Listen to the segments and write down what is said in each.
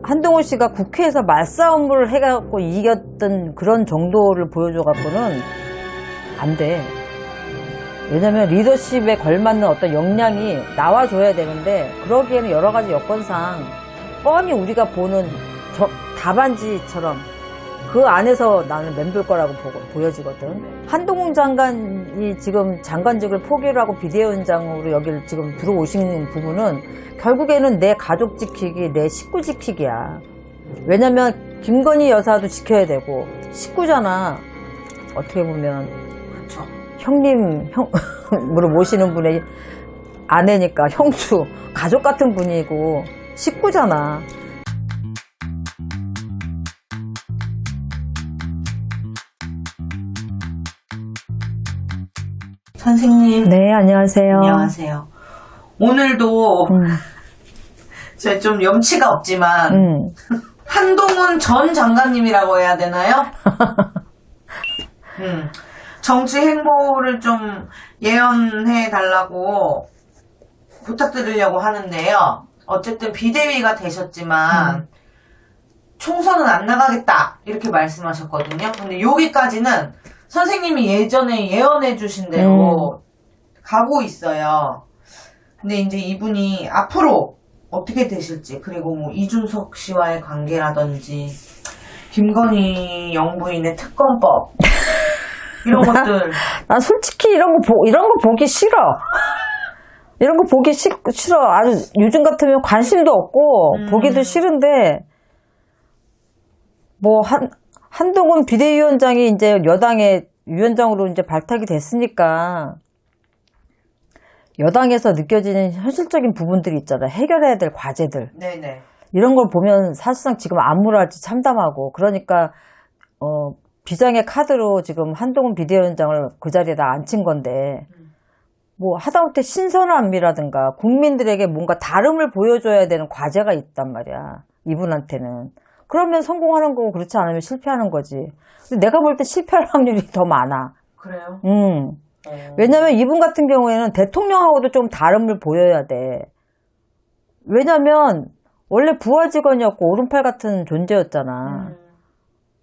한동훈 씨가 국회에서 말싸움을 해갖고 이겼던 그런 정도를 보여줘갖고는 안 돼. 왜냐면 리더십에 걸맞는 어떤 역량이 나와줘야 되는데, 그러기에는 여러 가지 여건상 뻔히 우리가 보는 답안지처럼 그 안에서 나는 맴돌 거라고 보여지거든. 한동훈 장관이 지금 장관직을 포기를 하고 비대위원장으로 여기를 지금 들어오신 부분은 결국에는 내 가족 지키기, 내 식구 지키기야. 왜냐면 김건희 여사도 지켜야 되고 식구잖아. 어떻게 보면 그렇죠. 형님으로 모시는 분의 아내니까 형수, 가족 같은 분이고 식구잖아. 선생님. 네, 안녕하세요. 안녕하세요. 오늘도 제가 좀 염치가 없지만 한동훈 전 장관님이라고 해야 되나요? 정치 행보를 좀 예언해 달라고 부탁드리려고 하는데요. 어쨌든 비대위가 되셨지만 총선은 안 나가겠다 이렇게 말씀하셨거든요. 근데 여기까지는 선생님이 예전에 예언해 주신 대로 가고 있어요. 근데 이제 이분이 앞으로 어떻게 되실지, 그리고 뭐 이준석 씨와의 관계라든지 김건희 영부인의 특검법 이런 것들. 난 솔직히 이런 거 보기 싫어. 이런 거 보기 싫어. 아주 요즘 같으면 관심도 없고 보기도 싫은데, 뭐 한동훈 비대위원장이 이제 여당의 위원장으로 이제 발탁이 됐으니까 여당에서 느껴지는 현실적인 부분들이 있잖아요. 해결해야 될 과제들. 네네. 이런 걸 보면 사실상 지금 암울하지 참담하고, 그러니까 비장의 카드로 지금 한동훈 비대위원장을 그 자리에다 앉힌 건데, 뭐 하다못해 신선함이라든가 국민들에게 뭔가 다름을 보여줘야 되는 과제가 있단 말이야, 이분한테는. 그러면 성공하는 거고 그렇지 않으면 실패하는 거지. 근데 내가 볼 때 실패할 확률이 더 많아. 그래요? 왜냐면 이분 같은 경우에는 대통령하고도 좀 다름을 보여야 돼. 왜냐면 원래 부하 직원이었고 오른팔 같은 존재였잖아.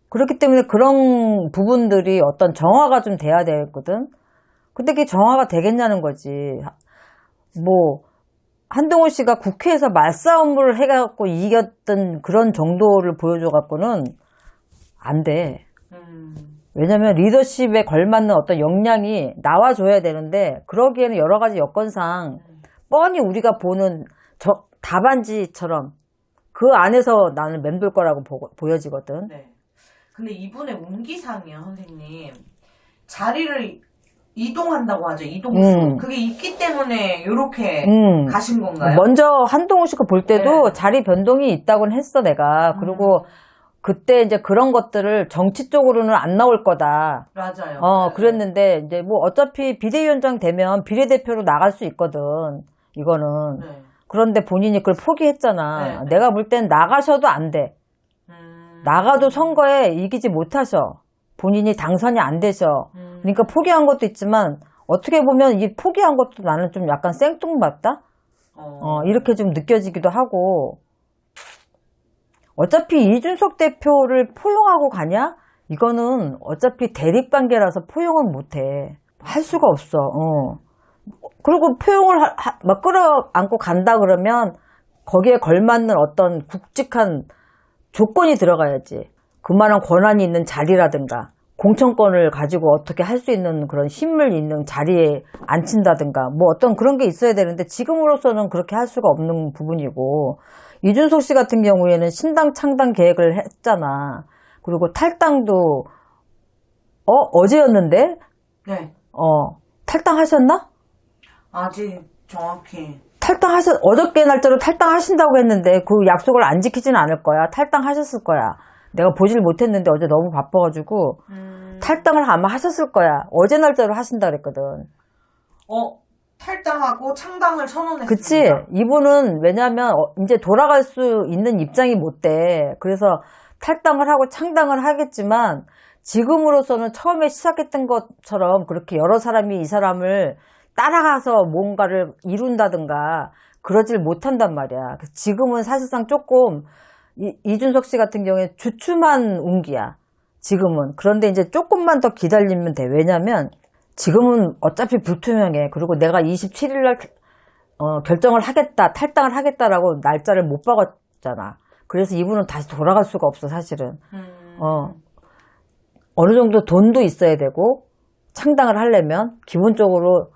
그렇기 때문에 그런 부분들이 어떤 정화가 좀 돼야 되거든. 근데 그게 정화가 되겠냐는 거지. 뭐 한동훈 씨가 국회에서 말싸움을 해갖고 이겼던 그런 정도를 보여줘갖고는 안 돼. 왜냐면 리더십에 걸맞는 어떤 역량이 나와줘야 되는데, 그러기에는 여러 가지 여건상 뻔히 우리가 보는 답안지처럼 그 안에서 나는 맴돌 거라고 보여지거든. 네. 근데 이분의 운기상이요, 선생님. 자리를 이동한다고 하죠, 이동수. 그게 있기 때문에 이렇게 가신 건가요? 먼저 한동훈 씨가 볼 때도 네. 자리 변동이 있다고는 했어, 내가. 그리고 그때 이제 그런 것들을 정치 쪽으로는 안 나올 거다. 맞아요. 그랬는데 이제 뭐 어차피 비대위원장 되면 비례대표로 나갈 수 있거든, 이거는. 네. 그런데 본인이 그걸 포기했잖아. 네. 내가 볼 땐 나가셔도 안 돼. 나가도 선거에 이기지 못하셔. 본인이 당선이 안 되셔. 그러니까 포기한 것도 있지만, 어떻게 보면 이 포기한 것도 나는 좀 약간 생뚱맞다? 이렇게 좀 느껴지기도 하고. 어차피 이준석 대표를 포용하고 가냐? 이거는 어차피 대립관계라서 포용은 못해. 할 수가 없어. 그리고 포용을 막 끌어안고 간다 그러면 거기에 걸맞는 어떤 굵직한 조건이 들어가야지. 그만한 권한이 있는 자리라든가 공천권을 가지고 어떻게 할 수 있는 그런 힘을 있는 자리에 앉힌다든가 뭐 어떤 그런 게 있어야 되는데, 지금으로서는 그렇게 할 수가 없는 부분이고, 이준석 씨 같은 경우에는 신당 창당 계획을 했잖아. 그리고 탈당도 어제였는데 네. 탈당하셨나? 아직 정확히. 어저께 날짜로 탈당하신다고 했는데 그 약속을 안 지키지는 않을 거야. 탈당하셨을 거야. 내가 보질 못했는데 어제 너무 바빠가지고 탈당을 아마 하셨을 거야. 어제 날짜로 하신다 그랬거든. 탈당하고 창당을 선언했습니다. 그치? 이분은 왜냐면 이제 돌아갈 수 있는 입장이 못 돼. 그래서 탈당을 하고 창당을 하겠지만, 지금으로서는 처음에 시작했던 것처럼 그렇게 여러 사람이 이 사람을 따라가서 뭔가를 이룬다든가 그러질 못한단 말이야. 지금은 사실상 조금 이준석 씨 같은 경우에 주춤한 운기야. 지금은. 그런데 이제 조금만 더 기다리면 돼. 왜냐면 지금은 어차피 불투명해. 그리고 내가 27일 날 결정을 하겠다, 탈당을 하겠다라고 날짜를 못 박았잖아. 그래서 이분은 다시 돌아갈 수가 없어, 사실은. 어느 정도 돈도 있어야 되고, 창당을 하려면, 기본적으로,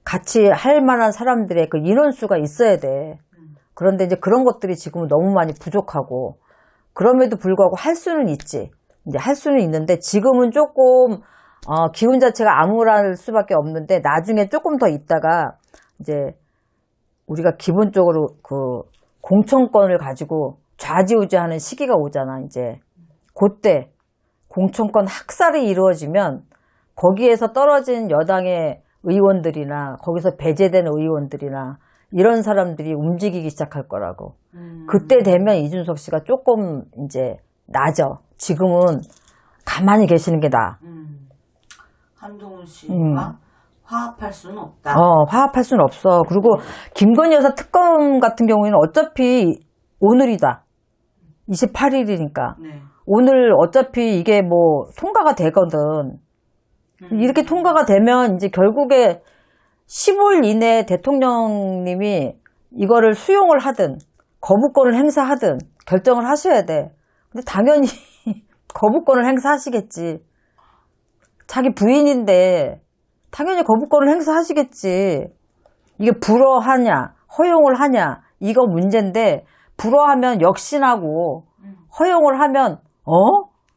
같이 할 만한 사람들의 그 인원수가 있어야 돼. 그런데 이제 그런 것들이 지금은 너무 많이 부족하고, 그럼에도 불구하고 할 수는 있지. 이제 할 수는 있는데, 지금은 조금, 기운 자체가 암울할 수밖에 없는데, 나중에 조금 더 있다가, 이제, 우리가 기본적으로 그, 공천권을 가지고 좌지우지하는 시기가 오잖아, 이제. 그때, 공천권 학살이 이루어지면, 거기에서 떨어진 여당의 의원들이나, 거기서 배제된 의원들이나, 이런 사람들이 움직이기 시작할 거라고. 그때 되면 이준석 씨가 조금 이제 나아져. 지금은 가만히 계시는 게 나아. 한동훈 씨와 화합할 수는 없다. 화합할 수는 없어. 그리고 김건희 여사 특검 같은 경우에는 어차피 오늘이다. 28일이니까. 네. 오늘 어차피 이게 뭐 통과가 되거든. 이렇게 통과가 되면 이제 결국에 15일 이내에 대통령님이 이거를 수용을 하든 거부권을 행사하든 결정을 하셔야 돼. 근데 당연히 거부권을 행사하시겠지. 자기 부인인데 당연히 거부권을 행사하시겠지. 이게 불허하냐 허용을 하냐 이거 문제인데 불허하면 역신하고 허용을 하면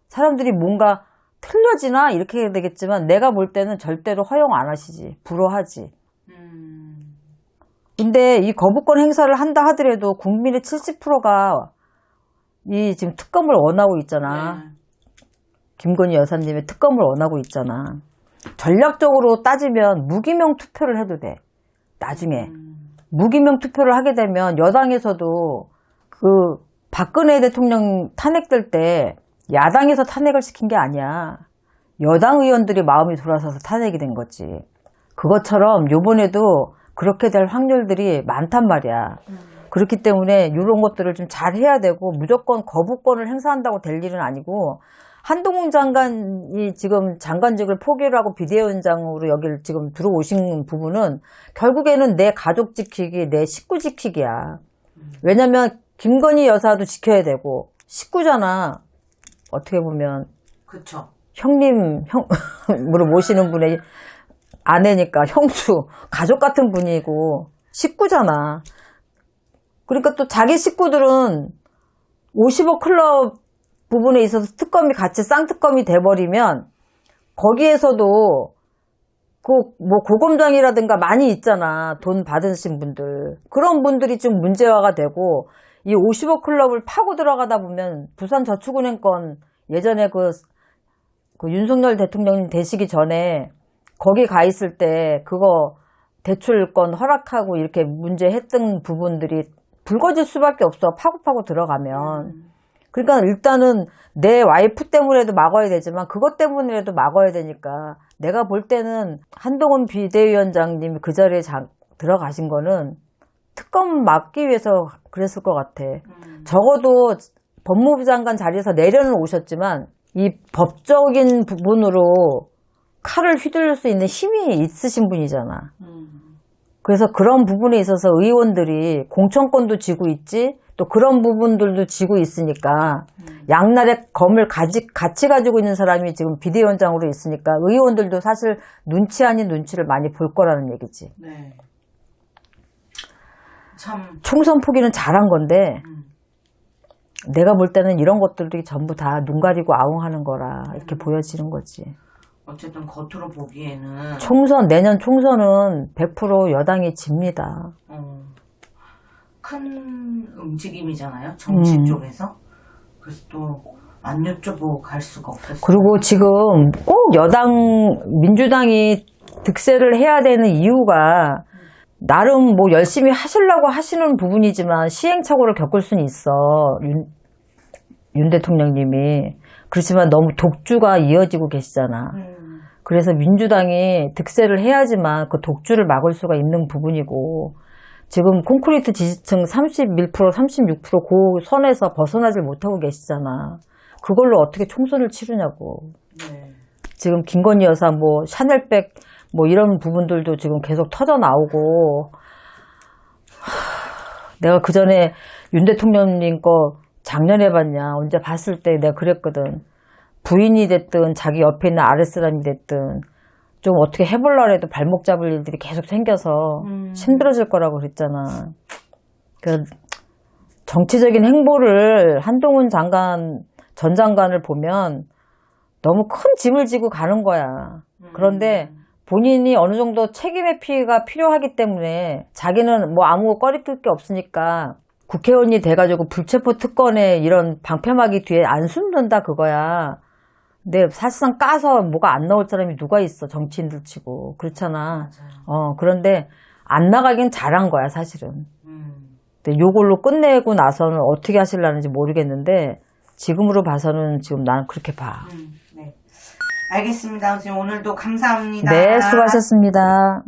사람들이 뭔가 틀려지나 이렇게 되겠지만 내가 볼 때는 절대로 허용 안 하시지. 불허하지. 근데 이 거부권 행사를 한다 하더라도 국민의 70%가 이 지금 특검을 원하고 있잖아. 김건희 여사님의 특검을 원하고 있잖아. 전략적으로 따지면 무기명 투표를 해도 돼. 나중에. 무기명 투표를 하게 되면 여당에서도 그 박근혜 대통령 탄핵될 때 야당에서 탄핵을 시킨 게 아니야. 여당 의원들이 마음이 돌아서서 탄핵이 된 거지. 그것처럼 요번에도 그렇게 될 확률들이 많단 말이야. 그렇기 때문에 이런 것들을 좀 잘 해야 되고 무조건 거부권을 행사한다고 될 일은 아니고 한동훈 장관이 지금 장관직을 포기를 하고 비대위원장으로 여기를 지금 들어오신 부분은 결국에는 내 가족 지키기, 내 식구 지키기야. 왜냐면 김건희 여사도 지켜야 되고 식구잖아. 어떻게 보면 그쵸. 형님으로 모시는 분의 아내니까 형수, 가족 같은 분이고 식구잖아. 그러니까 또 자기 식구들은 50억 클럽 부분에 있어서 특검이 같이 쌍특검이 돼버리면 거기에서도 그 뭐 고검장이라든가 많이 있잖아. 돈 받으신 분들. 그런 분들이 좀 문제화가 되고 이 50억 클럽을 파고 들어가다 보면 부산저축은행 건 예전에 그 윤석열 대통령님 되시기 전에 거기 가 있을 때 그거 대출권 허락하고 이렇게 문제했던 부분들이 불거질 수밖에 없어. 파고 들어가면. 그러니까 일단은 내 와이프 때문에도 막아야 되지만 그것 때문에라도 막아야 되니까 내가 볼 때는 한동훈 비대위원장님이 그 자리에 들어가신 거는 특검 막기 위해서 그랬을 것 같아. 적어도 법무부 장관 자리에서 내려는 오셨지만 이 법적인 부분으로 칼을 휘둘릴 수 있는 힘이 있으신 분이잖아. 그래서 그런 부분에 있어서 의원들이 공천권도 쥐고 있지 또 그런 부분들도 쥐고 있으니까 양날의 검을 같이 가지고 있는 사람이 지금 비대위원장으로 있으니까 의원들도 사실 눈치 아닌 눈치를 많이 볼 거라는 얘기지. 네. 참. 총선 포기는 잘한 건데 내가 볼 때는 이런 것들이 전부 다 눈 가리고 아웅하는 거라 이렇게 보여지는 거지. 어쨌든 겉으로 보기에는 내년 총선은 100% 여당이 집니다. 큰 움직임이잖아요. 정치 쪽에서. 그래서 또 안 여쭤보고 갈 수가 없었어요. 그리고 지금 꼭 민주당이 득세를 해야 되는 이유가 나름 뭐 열심히 하시려고 하시는 부분이지만 시행착오를 겪을 수는 있어. 윤 대통령님이. 그렇지만 너무 독주가 이어지고 계시잖아. 그래서 민주당이 득세를 해야지만 그 독주를 막을 수가 있는 부분이고 지금 콘크리트 지지층 31%, 36% 그 선에서 벗어나질 못하고 계시잖아. 그걸로 어떻게 총선을 치르냐고. 네. 지금 김건희 여사 뭐 샤넬백 뭐 이런 부분들도 지금 계속 터져 나오고. 내가 그 전에 윤 대통령님 거 작년에 봤냐 언제 봤을 때 내가 그랬거든. 부인이 됐든 자기 옆에 있는 아랫사람이 됐든 좀 어떻게 해보려고 해도 발목 잡을 일들이 계속 생겨서 힘들어질 거라고 그랬잖아. 그 정치적인 행보를 한동훈 전 장관을 보면 너무 큰 짐을 지고 가는 거야. 그런데 본인이 어느 정도 책임의 피해가 필요하기 때문에 자기는 뭐 아무 꺼리낄 게 없으니까 국회의원이 돼가지고 불체포 특권에 이런 방패막이 뒤에 안 숨는다 그거야. 근데 사실상 까서 뭐가 안 나올 사람이 누가 있어, 정치인들 치고. 그렇잖아. 그런데 안 나가긴 잘한 거야, 사실은. 근데 요걸로 끝내고 나서는 어떻게 하시려는지 모르겠는데 지금으로 봐서는 지금 난 그렇게 봐. 네. 알겠습니다. 선생님 오늘도 감사합니다. 네, 수고하셨습니다.